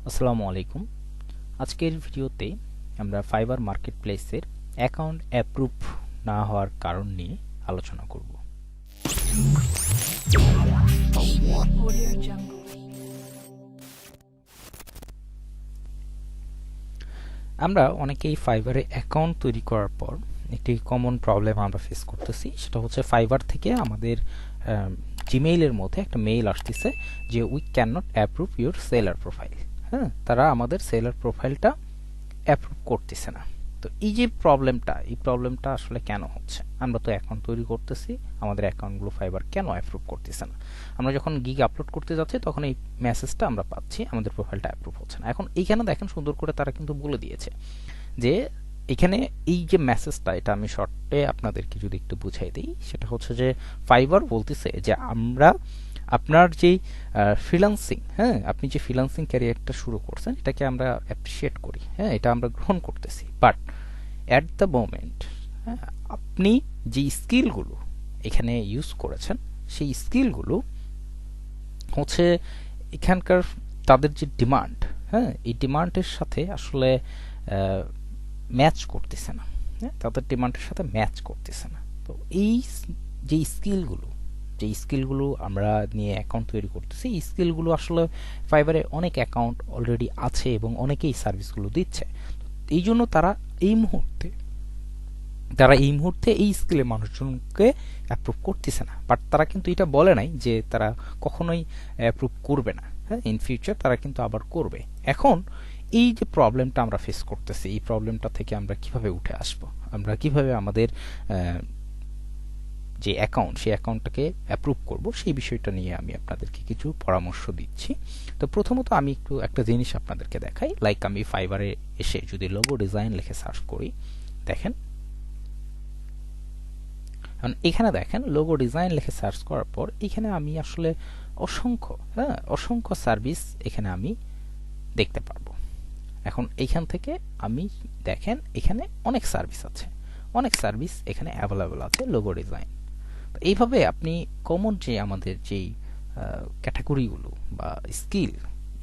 আসসালামু আলাইকুম। আজকের ভিডিওতে আমরা ফাইবার মার্কেটপ্লেসের অ্যাকাউন্ট অ্যাপ্রুভ না হওয়ার কারণ নিয়ে আলোচনা করব। আমরা অনেকেই ফাইবারে অ্যাকাউন্ট তৈরি করার পর একটি কমন প্রবলেম আমরা ফেস করতেছি, সেটা হচ্ছে ফাইবার থেকে আমাদের জিমেইলের মধ্যে একটা মেইল আসতেছে যে we can not approve your seller profile. হ্যাঁ, তারা আমাদের সেলার প্রোফাইলটা অ্যাপ্রুভ করতেছে না। তো এই প্রবলেমটা আসলে কেন হচ্ছে? আমরা তো অ্যাকাউন্ট তৈরি করতেছি, আমাদের অ্যাকাউন্টগুলো ফাইবার কেন অ্যাপ্রুভ করতেছে না? আমরা যখন গিগ আপলোড করতে যাচ্ছি তখন এই মেসেজটা আমরা পাচ্ছি আমাদের প্রোফাইলটা অ্যাপ্রুভ হচ্ছে না। এখন এইখানে দেখেন সুন্দর করে তারা কিন্তু বলে দিয়েছে যে এখানে এই যে মেসেজটা, এটা আমি শর্টে আপনাদেরকে যদি একটু বুঝাই দিই, সেটা হচ্ছে যে ফাইবার বলতেছে যে আমরা আপনার যেই ফ্রিল্যান্সিং, হ্যাঁ, আপনি যে ফ্রিল্যান্সিং ক্যারিয়ারটা শুরু করছেন এটাকে আমরা অ্যাপ্রিসিয়েট করি, হ্যাঁ, এটা আমরা গ্রহণ করতেছি, বাট অ্যাট দ্য মোমেন্ট, হ্যাঁ, আপনি যে স্কিলগুলো এখানে ইউজ করেছেন সেই স্কিলগুলো হচ্ছে এখানকার তাদের যে ডিমান্ড, হ্যাঁ, এই ডিমান্ডের সাথে আসলে ম্যাচ করতেছে না। হ্যাঁ, তাদের ডিমান্ডের সাথে ম্যাচ করতেছে না। তো এই যে স্কিলগুলো আমরা নিয়ে অ্যাকাউন্ট তৈরি করতেছি, এই স্কিলগুলো আসলে ফাইবারে অনেক অ্যাকাউন্ট অলরেডি আছে এবং অনেকেই সার্ভিসগুলো দিচ্ছে। এই জন্য তারা এই মুহূর্তে এই স্কিলে মানুষজনকে অ্যাপ্রুভ করতেছে না। বাট তারা কিন্তু এটা বলে নাই যে তারা কখনোই অ্যাপ্রুভ করবে না। হ্যাঁ, ইন ফিউচার তারা কিন্তু আবার করবে। এখন এই যে প্রবলেমটা আমরা ফেস করতেছি, এই প্রবলেমটা থেকে আমরা কিভাবে উঠে আসব? আমরা কিভাবে আমাদের যে অ্যাকাউন্ট, সেই অ্যাকাউন্টটাকে অ্যাপ্রুভ করব, সেই বিষয়টা নিয়ে আমি আপনাদেরকে কিছু পরামর্শ দিচ্ছি। তো প্রথমত আমি একটু একটা জিনিস আপনাদেরকে দেখাই। লাইক আমি ফাইবারে এসে যদি লোগো ডিজাইন লিখে সার্চ করি, দেখেন এখানে দেখেন লোগো ডিজাইন লিখে সার্চ করার পর এখানে আমি আসলে অসংখ্য সার্ভিস এখানে আমি দেখতে পারবো। এখন এইখান থেকে আমি দেখেন এখানে অনেক সার্ভিস এখানে অ্যাভেলেবল আছে লোগো ডিজাইন। এইভাবে আপনি কমন যে আমাদের যেই ক্যাটাগরিগুলো বা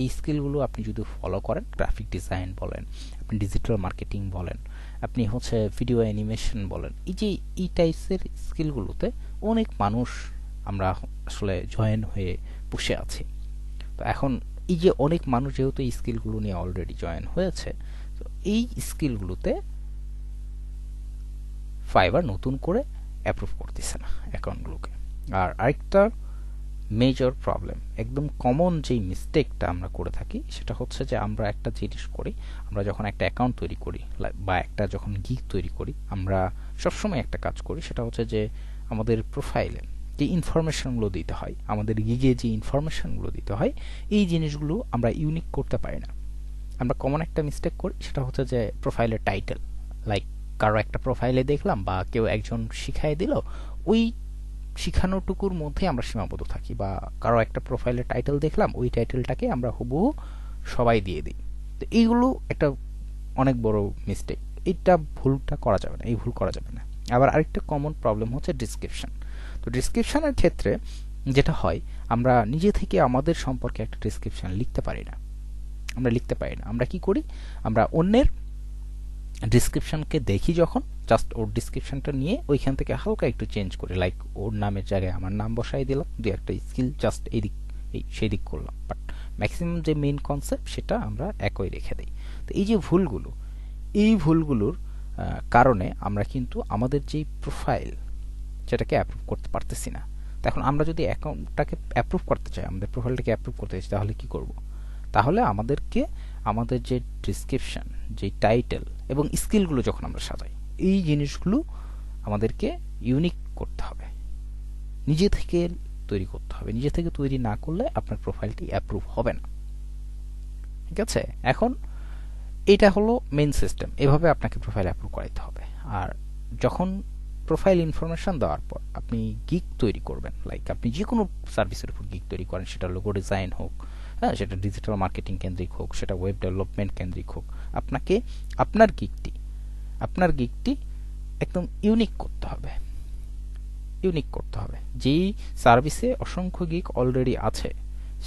এই স্কিলগুলো আপনি যদি ফলো করেন, গ্রাফিক ডিজাইন বলেন, আপনি ডিজিটাল মার্কেটিং বলেন, আপনি হচ্ছে ভিডিও অ্যানিমেশন বলেন, এই টাইপসের স্কিলগুলোতে অনেক মানুষ আমরা আসলে জয়েন হয়ে বসে আছি। তো এখন এই যে অনেক মানুষ যেহেতু এই স্কিলগুলো নিয়ে অলরেডি জয়েন হয়েছে, তো এই স্কিলগুলোতে ফাইবার নতুন করে অ্যাপ্রুভ করতেছে না অ্যাকাউন্টগুলোকে। আর আরেকটা মেজর প্রবলেম, একদম কমন যেই মিস্টেকটা আমরা করে থাকি, সেটা হচ্ছে যে আমরা একটা জিনিস করি, আমরা যখন একটা অ্যাকাউন্ট তৈরি করি বা একটা যখন গিগ তৈরি করি, আমরা সবসময় একটা কাজ করি, সেটা হচ্ছে যে আমাদের প্রোফাইলে যে ইনফরমেশনগুলো দিতে হয়, আমাদের গিগে যে ইনফরমেশনগুলো দিতে হয়, এই জিনিসগুলো আমরা ইউনিক করতে পারি না। আমরা কমন একটা মিস্টেক করি, সেটা হচ্ছে যে প্রোফাইলের টাইটেল, লাইক কারো একটা প্রোফাইলে দেখলাম বা কেউ একজন শিখাই দিল, ওই শিখানোটুকুর মধ্যে আমরা সীমাবদ্ধ থাকি, বা কারো একটা প্রোফাইলের টাইটেল দেখলাম, ওই টাইটেলটাকে আমরা হুবহু সবাই দিয়ে দিই। তো এইগুলো একটা অনেক বড় মিস্টেক। এই ভুল করা যাবে না। আবার আরেকটা কমন প্রবলেম হচ্ছে ডিসক্রিপশন। তো ডিসক্রিপশনের ক্ষেত্রে যেটা হয়, আমরা নিজে থেকে আমাদের সম্পর্কে একটা ডিসক্রিপশন লিখতে পারি না। আমরা কি করি, আমরা অন্যের ডিসক্রিপশনকে দেখি, যখন জাস্ট ওর ডিসক্রিপশনটা নিয়ে ওইখান থেকে হালকা একটু চেঞ্জ করি, লাইক ওর নামের জায়গায় আমার নাম বসাই দিলাম, দুই একটা স্কিল জাস্ট সেই দিক করলাম, বাট ম্যাক্সিমাম যে মেইন কনসেপ্ট সেটা আমরা একই রেখে দিই। তো এই ভুলগুলোর কারণে আমরা কিন্তু আমাদের যেই প্রোফাইল, সেটাকে অ্যাপ্রুভ করতে পারতেছি না। তো এখন আমরা যদি অ্যাকাউন্টটাকে অ্যাপ্রুভ করতে চাই, আমাদের প্রোফাইলটাকে অ্যাপ্রুভ করতে চাই, তাহলে কি করব? তাহলে আমাদেরকে আমাদের যে ডিসক্রিপশন, যে টাইটেল এবং স্কিলগুলো যখন আমরা সাজাই, এই জিনিসগুলো আমাদেরকে ইউনিক করতে হবে, নিজে থেকে তৈরি করতে হবে। নিজে থেকে তৈরি না করলে আপনার প্রোফাইলটি অ্যাপ্রুভ হবে না। ঠিক আছে? এখন এটা হলো মেইন সিস্টেম, এভাবে আপনাকে প্রোফাইল অ্যাপ্রুভ করাইতে হবে। আর যখন প্রোফাইল ইনফরমেশন দেওয়ার পর আপনি গিগ তৈরি করবেন, লাইক আপনি যে কোনো সার্ভিসের উপর গিগ তৈরি করেন, সেটা লোগো ডিজাইন হোক, হ্যাঁ, সেটা ডিজিটাল মার্কেটিং কেন্দ্রিক হোক, সেটা ওয়েব ডেভেলপমেন্ট কেন্দ্রিক হোক, আপনাকে আপনার গিগটি একদম ইউনিক করতে হবে। যেই সার্ভিসে অসংখ্য গিগ অলরেডি আছে,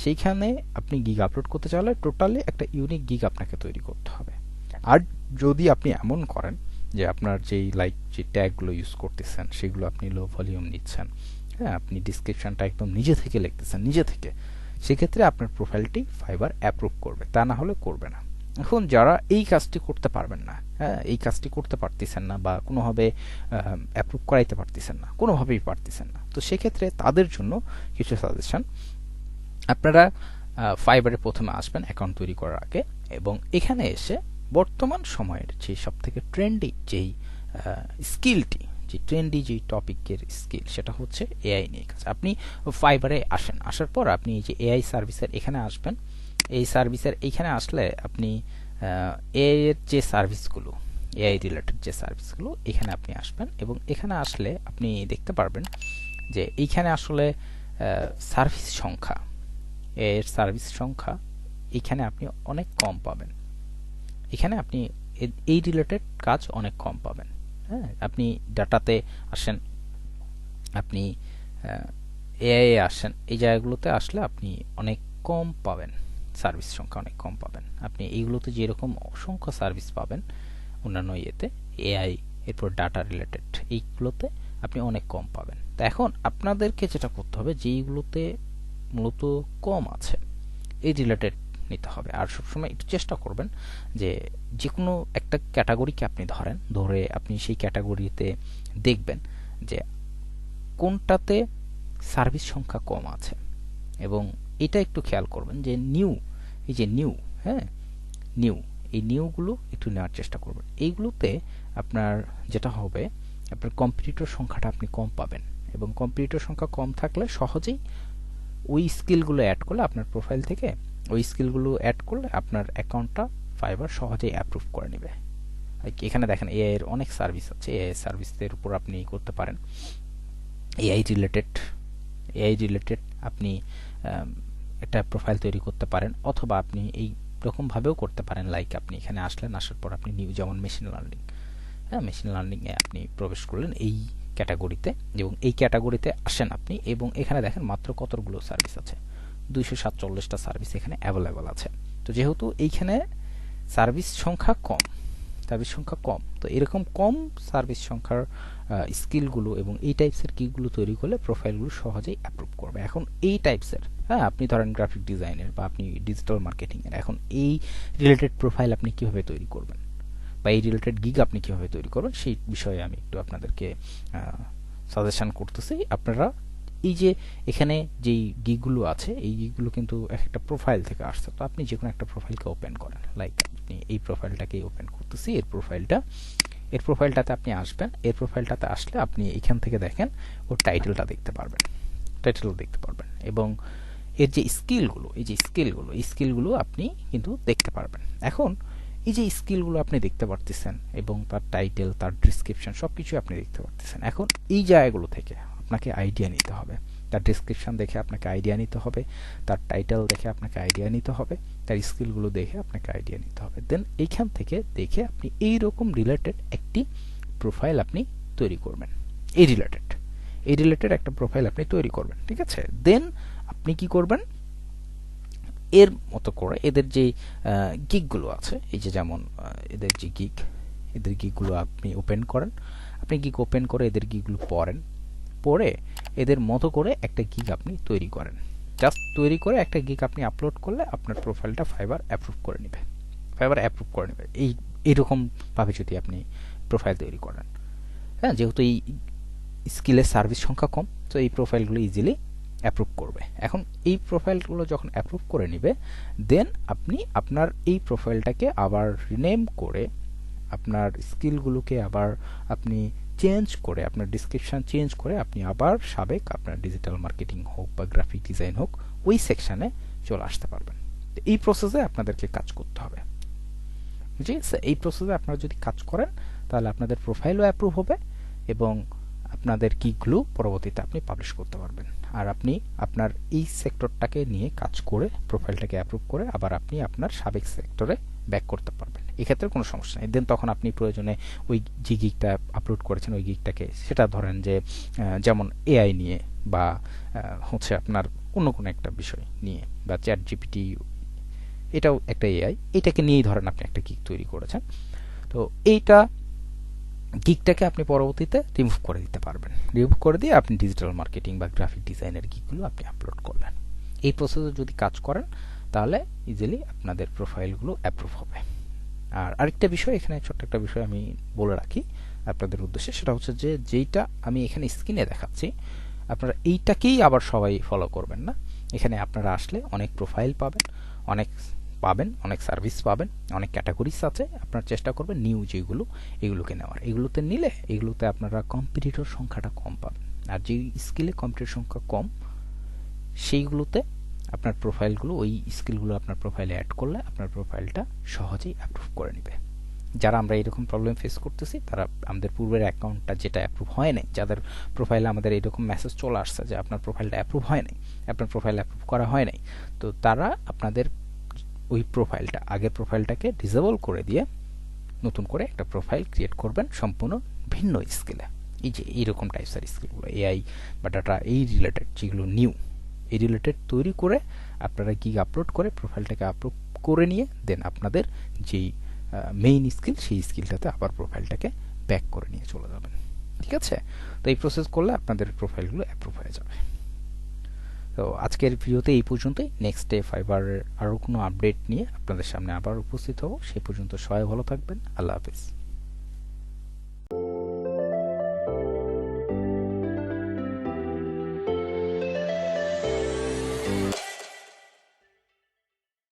সেইখানে আপনি গিগ আপলোড করতে চাইলে টোটালি একটা ইউনিক গিগ আপনাকে তৈরি করতে হবে। আর যদি আপনি এমন করেন যে আপনার যেই লাইক যে ট্যাগগুলো ইউজ করতেছেন সেগুলো আপনি লো ভলিউম নিচ্ছেন, হ্যাঁ, আপনি ডিসক্রিপশনটা একদম নিজে থেকে লিখতেছেন নিজে থেকে, সেক্ষেত্রে আপনার প্রোফাইলটি ফাইবার অ্যাপ্রুভ করবে, তা না হলে করবে না। এখন যারা এই কাজটি করতে পারবেন না, হ্যাঁ, এই কাজটি করতে পারতেছেন না বা কোনোভাবে অ্যাপ্রুভ করাইতে পারতেছেন না, কোনোভাবেই পারতেছেন না, তো সেক্ষেত্রে তাদের জন্য কিছু সাজেশন। আপনারা ফাইবারে প্রথমে আসবেন অ্যাকাউন্ট তৈরি করার আগে, এবং এখানে এসে বর্তমান সময়ের যে সবথেকে ট্রেন্ডি যেই স্কিলটি, যে ট্রেন্ডি যেই টপিকের স্কিল, সেটা হচ্ছে এআই নিয়ে কাজ। আপনি ফাইবারে আসেন, আসার পর আপনি এই যে এআই সার্ভিসের এখানে আসবেন। এই সার্ভিসের এইখানে আসলে আপনি এআই এর যে সার্ভিসগুলো, এআই রিলেটেড যে সার্ভিসগুলো, এখানে আপনি আসবেন, এবং এখানে আসলে আপনি দেখতে পারবেন যে এইখানে আসলে সার্ভিস সংখ্যা, এর সার্ভিস সংখ্যা এখানে আপনি অনেক কম পাবেন। এখানে আপনি এই রিলেটেড কাজ অনেক কম পাবেন। হ্যাঁ, আপনি ডাটাতে আসেন, আপনি এআই আসেন, এই জায়গাগুলোতে আসলে আপনি অনেক কম পাবেন, সার্ভিস সংখ্যা অনেক কম পাবেন। আপনি এইগুলোতে যেরকম অসংখ্য সার্ভিস পাবেন অন্যান্য ইয়েতে, এআই এরপর ডাটা রিলেটেড, এইগুলোতে আপনি অনেক কম পাবেন। তো এখন আপনাদেরকে যেটা করতে হবে, যেইগুলোতে মূলত কম আছে এই রিলেটেড নিতে হবে। আর সবসময় একটু চেষ্টা করবেন যে যে কোনো একটা ক্যাটাগরিকে আপনি ধরে আপনি সেই ক্যাটাগরিতে দেখবেন যে কোনটাতে সার্ভিস সংখ্যা কম আছে, এবং এটা একটু খেয়াল করবেন যে এই যে হ্যাঁ, এই নিউগুলো একটু নেওয়ার চেষ্টা করবেন। এইগুলোতে আপনার যেটা হবে, আপনার কম্পিটিটর সংখ্যাটা আপনি কম পাবেন, এবং কম্পিটিটর সংখ্যা কম থাকলে সহজেই ওই স্কিলগুলো অ্যাড করলে আপনার প্রোফাইল থেকে, ওই স্কিলগুলো অ্যাড করলে আপনার অ্যাকাউন্টটা ফাইবার সহজেই অ্যাপ্রুভ করে নেবে। এখানে দেখেন এআই এর অনেক সার্ভিস আছে, এআই সার্ভিসের উপর আপনি করতে পারেন। এআই রিলেটেড আপনি একটা প্রোফাইল তৈরি করতে পারেন, অথবা আপনি এই রকমভাবেও করতে পারেন, লাইক আপনি এখানে আসলেন, আসার পর আপনি যেমন মেশিন লার্নিং, হ্যাঁ, মেশিন লার্নিংয়ে আপনি প্রবেশ করলেন এই ক্যাটাগরিতে, এবং এই ক্যাটাগরিতে আসেন আপনি, এবং এখানে দেখেন মাত্র কতগুলো সার্ভিস আছে, 247টা সার্ভিস এখানে অ্যাভেলেবল আছে। তো যেহেতু এইখানে সার্ভিস সংখ্যা কম, তো এরকম কম সার্ভিস সংখ্যার স্কিলগুলো এবং এই টাইপসের কিগুলো তৈরি করলে প্রোফাইলগুলো সহজেই অ্যাপ্রুভ করবে। এখন এই টাইপসের, হ্যাঁ, আপনি ধরেন গ্রাফিক ডিজাইনের বা আপনি ডিজিটাল মার্কেটিংয়ের, এখন এই রিলেটেড প্রোফাইল আপনি কিভাবে তৈরি করবেন বা এই রিলেটেড গিগ আপনি কিভাবে তৈরি করবেন, সেই বিষয়ে আমি একটু আপনাদেরকে সাজেশন করতেছি। আপনারা এই যে এখানে যেই গিগগুলো আছে, এই গিগগুলো কিন্তু একটা প্রোফাইল থেকে আসছে, তো আপনি যে কোনো একটা প্রোফাইলকে ওপেন করেন, লাইক আপনি এই প্রোফাইলটাকেই ওপেন করতেছি, এর প্রোফাইলটাতে আপনি আসবেন। এর প্রোফাইলটাতে আসলে আপনি এখান থেকে দেখেন ওর টাইটেলটা দেখতে পারবেন, এবং এর যে স্কিলগুলো, এই স্কিলগুলো আপনি কিন্তু দেখতে পারবেন। এখন এই যে স্কিলগুলো আপনি দেখতে পারতেছেন, এবং তার টাইটেল, তার ডেসক্রিপশন সবকিছু আপনি দেখতে পারতেছেন। এখন এই জায়গাগুলো থেকে আপনাকে আইডিয়া নিতে হবে, তার ডেসক্রিপশন দেখে আপনাকে আইডিয়া নিতে হবে, তার টাইটেল দেখে আপনাকে আইডিয়া নিতে হবে, তার স্কিলগুলো দেখে আপনাকে আইডিয়া নিতে হবে। দেন এইখান থেকে দেখে আপনি এই রকম রিলেটেড একটি প্রোফাইল আপনি তৈরি করবেন, এই রিলেটেড একটা প্রোফাইল আপনি তৈরি করবেন, ঠিক আছে। দেন আপনি কি করবেন, এর মতো করে এদের যে গিগগুলো আছে, এই যে যেমন এদের গিগগুলো আপনি ওপেন করেন, আপনি গিগ ওপেন করে এদের গিগগুলো পড়ে এদের মতো করে একটা গিগ আপনি তৈরি করেন। জাস্ট তৈরি করে একটা গিগ আপনি আপলোড করলে আপনার প্রোফাইলটা ফাইবার অ্যাপ্রুভ করে নেবে। এইরকম ভাবে যদি আপনি প্রোফাইল তৈরি করেন, হ্যাঁ, যেহেতু এই স্কিলের সার্ভিস সংখ্যা কম, তো এই প্রোফাইলগুলো ইজিলি অ্যাপ্রুভ করবে। এখন এই প্রোফাইলগুলো যখন অ্যাপ্রুভ করে নেবে, দেন আপনি আপনার এই প্রোফাইলটাকে আবার রিনেম করে, আপনার স্কিলগুলোকে আবার আপনি চেঞ্জ করে, আপনার ডিসক্রিপশন চেঞ্জ করে আপনি আবার সাবেক আপনার ডিজিটাল মার্কেটিং হোক বা গ্রাফিক ডিজাইন হোক, ওই সেকশানে চলে আসতে পারবেন। এই প্রসেসে আপনাদেরকে কাজ করতে হবে। জি, এই প্রসেসে আপনারা যদি কাজ করেন তাহলে আপনাদের প্রোফাইলও অ্যাপ্রুভ হবে, এবং আপনাদের কিগুলো পরবর্তীতে আপনি পাবলিশ করতে পারবেন। আর আপনি আপনার এই সেক্টরটাকে নিয়ে কাজ করে প্রোফাইলটাকে অ্যাপ্রুভ করে আবার আপনি আপনার সাবেক সেক্টরে ব্যাক করতে পারবেন, এক্ষেত্রে কোনো সমস্যা নেই। দেন তখন আপনি প্রয়োজনে ওই যে গিগটা আপলোড করেছেন ওই গিগটাকে, সেটা ধরেন যে যেমন এআই নিয়ে বা হচ্ছে আপনার অন্য কোনো একটা বিষয় নিয়ে, বা চ্যাট জিপিটি এটাও একটা এআই, এটাকে নিয়েই ধরেন আপনি একটা গিগ তৈরি করেছেন। তো এইটা গিগটাকে আপনি পরবর্তীতে রিমুভ করে দিতে পারবেন। রিমুভ করে দিয়ে আপনি ডিজিটাল মার্কেটিং বা গ্রাফিক ডিজাইনের গিগগুলো আপনি আপলোড করলেন। এই প্রসেসে যদি কাজ করেন তাহলে ইজিলি আপনাদের প্রোফাইলগুলো অ্যাপ্রুভ হবে। আর আরেকটা বিষয়, এখানে ছোট্ট একটা বিষয় আমি বলে রাখি আপনাদের উদ্দেশ্যে, সেটা হচ্ছে যে যেইটা আমি এখানে স্ক্রিনে দেখাচ্ছি আপনারা এইটাকেই আবার সবাই ফলো করবেন না। এখানে আপনারা আসলে অনেক প্রোফাইল পাবেন, অনেক অনেক সার্ভিস পাবেন, অনেক ক্যাটাগরিজ আছে। আপনারা চেষ্টা করবেন নিউ যেগুলো এগুলোকে নেওয়ার। এগুলোতে নিলে এগুলোতে আপনারা কম্পিটিটর সংখ্যাটা কম পাবেন। আর যেই স্কিলে কম্পিটিটর সংখ্যা কম সেইগুলোতে আপনার প্রোফাইলগুলো, ওই স্কিলগুলো আপনার প্রোফাইলে অ্যাড করলে আপনার প্রোফাইলটা সহজেই অ্যাপ্রুভ করে নেবে। যারা আমরা এরকম প্রবলেম ফেস করতেছি তারা আমাদের পূর্বের অ্যাকাউন্টটা যেটা অ্যাপ্রুভ হয় নাই, যাদের প্রোফাইলে আমাদের এরকম মেসেজ চলে আসছে যে আপনার প্রোফাইলটা অ্যাপ্রুভ হয় নাই, আপনার প্রোফাইল অ্যাপ্রুভ করা হয় নাই, তো তারা আপনাদের ওই প্রোফাইলটা, আগের প্রোফাইলটাকে ডিসেবল করে দিয়ে নতুন করে একটা প্রোফাইল ক্রিয়েট করবেন সম্পূর্ণ ভিন্ন স্কিলে। এই যে এইরকম টাইপসের স্কিলগুলো এআই বা ডাটা এই রিলেটেড যেগুলো নিউ, এই রিলেটেড তৈরি করে আপনারা গিগ আপলোড করে প্রোফাইলটাকে আপলোড করে নিয়ে দেন আপনাদের যেই মেইন স্কিল সেই স্কিলটাতে আবার প্রোফাইলটাকে ব্যাক করে নিয়ে চলে যাবেন। ঠিক আছে? তো এই প্রসেস করলে আপনাদের প্রোফাইলগুলো অ্যাপ্রুভ হয়ে যাবে। তো আজকের ভিডিওতে এই পর্যন্তই। নেক্সট ডে ফাইবারের আরও কোনো আপডেট নিয়ে আপনাদের সামনে আবার উপস্থিত হব। সেই পর্যন্ত সবাই ভালো থাকবেন। আল্লাহ হাফিজ।